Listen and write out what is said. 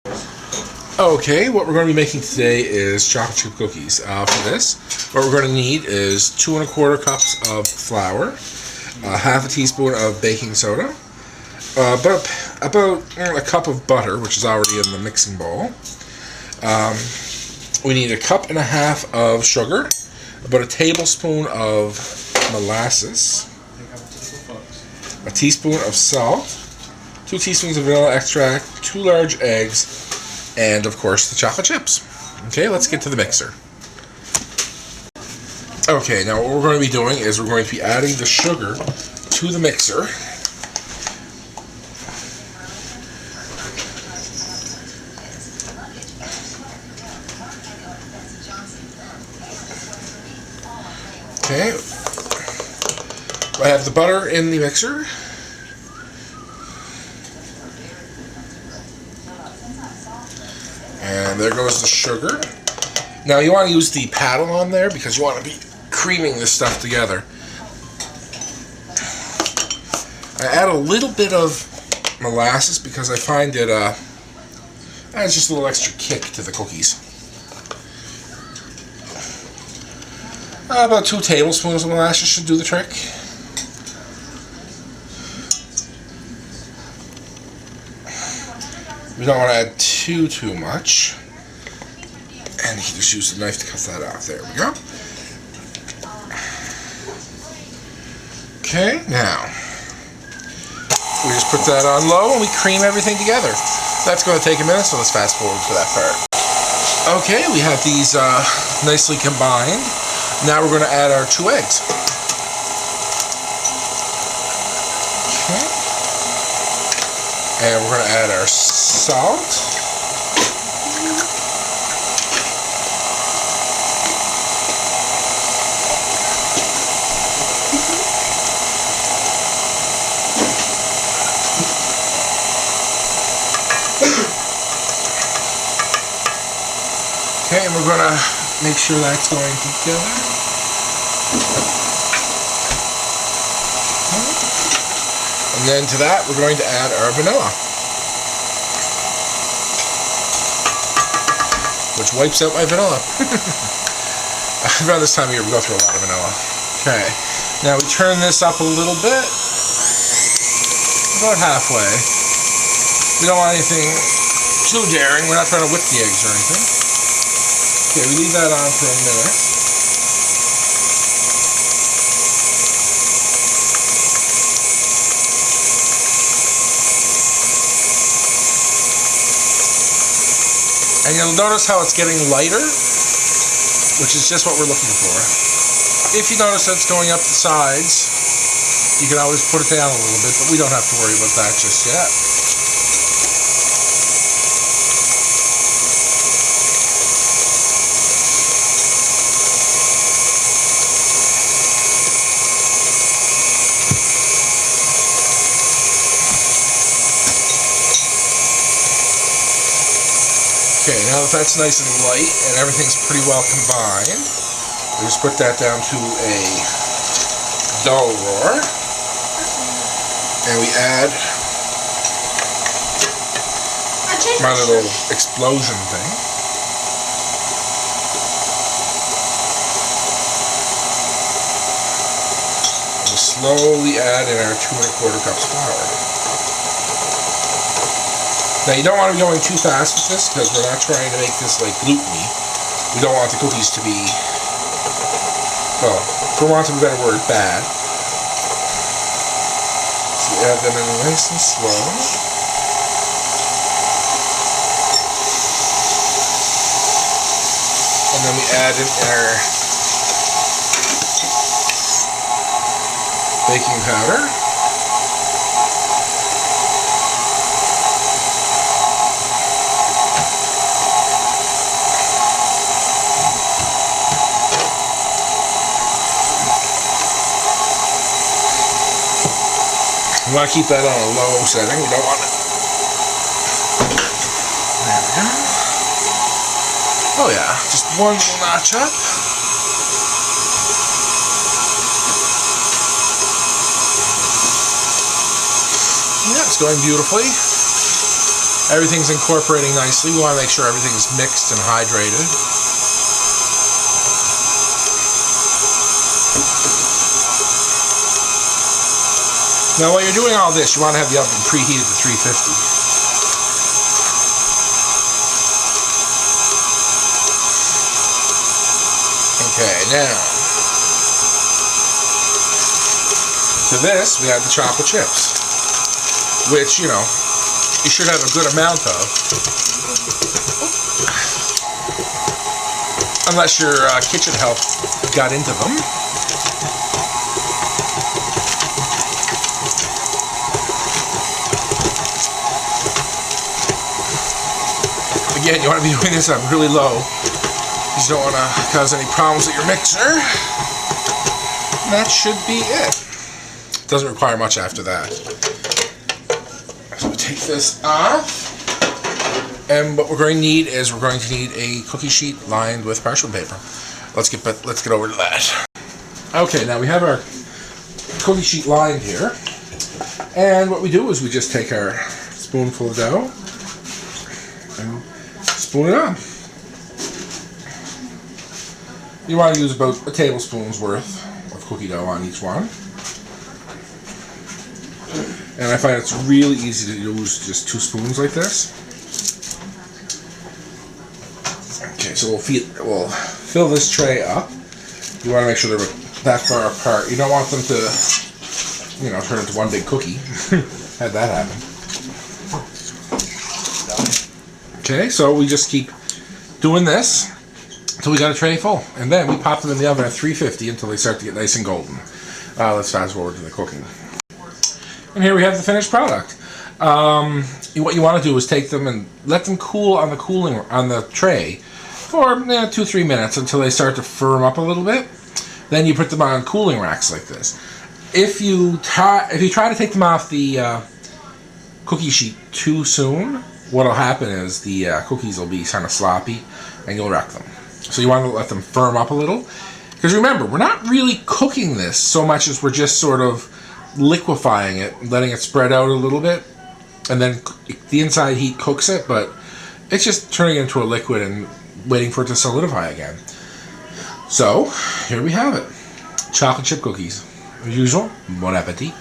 Okay, what we're going to be making today is chocolate chip cookies. For this, what we're going to need is 2 1/4 cups of flour, half a teaspoon of baking soda, about a cup of butter, which is already in the mixing bowl. We need 1.5 cups of sugar, about a tablespoon of molasses, a teaspoon of salt, 2 teaspoons of vanilla extract, 2 large eggs, and of course the chocolate chips. Okay, let's get to the mixer. Okay, now what we're going to be doing is we're going to be adding the sugar to the mixer. Okay, I have the butter in the mixer. And there goes the sugar. Now you want to use the paddle on there because you want to be creaming this stuff together. I add a little bit of molasses because I find it adds just a little extra kick to the cookies. About 2 tablespoons of molasses should do the trick. We don't want to add too much. And you can just use the knife to cut that off. There we go. Okay, now we just put that on low and we cream everything together. That's going to take a minute, so let's fast forward to that part. Okay, we have these nicely combined. Now we're going to add our 2 eggs. Okay. And we're going to add our salt. Okay, and we're going to make sure that's going together. And then to that, we're going to add our vanilla, which wipes out my vanilla. Around this time of year, we go through a lot of vanilla. Okay, now we turn this up a little bit, about halfway. We don't want anything too daring. We're not trying to whip the eggs or anything. Okay, we leave that on for a minute. And you'll notice how it's getting lighter, which is just what we're looking for. If you notice that it's going up the sides, you can always put it down a little bit, but we don't have to worry about that just yet. Okay, now that that's nice and light and everything's pretty well combined, we just put that down to a dull roar, and we add my little explosion thing. And we slowly add in our 2 1/4 cups flour. Now you don't want to be going too fast with this because we're not trying to make this like gluten-y. We don't want the cookies to be, well, for want of a better word, bad. So we add them in nice and slow. And then we add in our baking powder. We want to keep that on a low setting. We don't want it. There we go. Oh yeah, just one little notch up. Yeah, it's going beautifully. Everything's incorporating nicely. We want to make sure everything's mixed and hydrated. Now while you're doing all this, you want to have the oven preheated to 350. Okay, now, to this, we add the chocolate chips, which, you know, you should have a good amount of, unless your kitchen help got into them. Again, you want to be doing this on really low, because you don't want to cause any problems with your mixer. And that should be it. Doesn't require much after that. So we'll take this off. And what we're going to need is we're going to need a cookie sheet lined with parchment paper. Let's get over to that. Okay, now we have our cookie sheet lined here. And what we do is we just take our spoonful of dough and spoon it on. You want to use about a tablespoon's worth of cookie dough on each one. And I find it's really easy to use just 2 spoons like this. Okay, so we'll fill this tray up. You want to make sure they're that far apart. You don't want them to, you know, turn into one big cookie. Had that happen. Okay, so we just keep doing this until we got a tray full. And then we pop them in the oven at 350 until they start to get nice and golden. Let's fast forward to the cooking. And here we have the finished product. What you want to do is take them and let them cool on the tray for 2-3 minutes until they start to firm up a little bit. Then you put them on cooling racks like this. If you try to take them off the cookie sheet too soon, what'll happen is the cookies will be kind of sloppy and you'll wreck them. So you want to let them firm up a little. Because remember, we're not really cooking this so much as we're just sort of liquefying it, letting it spread out a little bit, and then the inside heat cooks it, but it's just turning it into a liquid and waiting for it to solidify again. So, here we have it. Chocolate chip cookies. As usual, bon appetit.